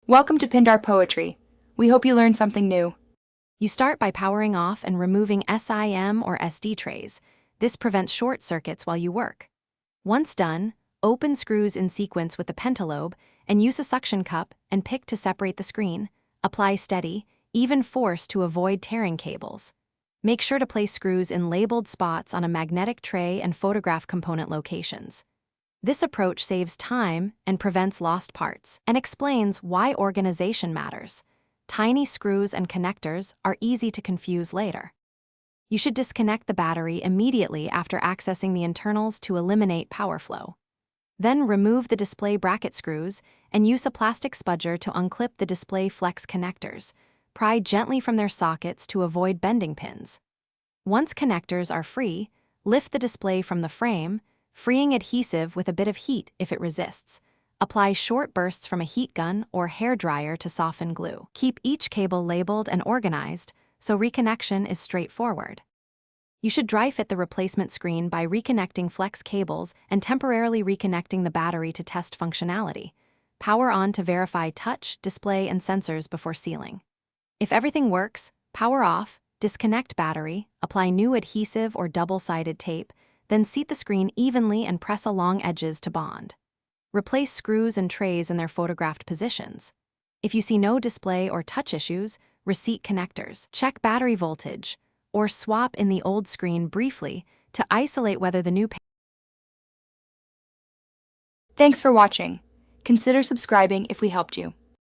Welcome to Pindar Poetry. We hope you learned something new. You start by powering off and removing SIM or SD trays. This prevents short circuits while you work. Once done, open screws in sequence with the pentalobe and use a suction cup and pick to separate the screen. Apply steady, even force to avoid tearing cables. Make sure to place screws in labeled spots on a magnetic tray and photograph component locations. This approach saves time and prevents lost parts and explains why organization matters. Tiny screws and connectors are easy to confuse later. You should disconnect the battery immediately after accessing the internals to eliminate power flow. Then remove the display bracket screws and use a plastic spudger to unclip the display flex connectors. Pry gently from their sockets to avoid bending pins. Once connectors are free, lift the display from the frame, freeing adhesive with a bit of heat if it resists. Apply short bursts from a heat gun or hair dryer to soften glue. Keep each cable labeled and organized so reconnection is straightforward. You should dry fit the replacement screen by reconnecting flex cables and temporarily reconnecting the battery to test functionality. Power on to verify touch, display, and sensors before sealing. If everything works, power off, disconnect battery, apply new adhesive or double-sided tape, then seat the screen evenly and press along edges to bond. Replace screws and trays in their photographed positions. If you see no display or touch issues, reseat connectors. Check battery voltage, or swap in the old screen briefly to isolate whether the new Thanks for watching. Consider subscribing if we helped you.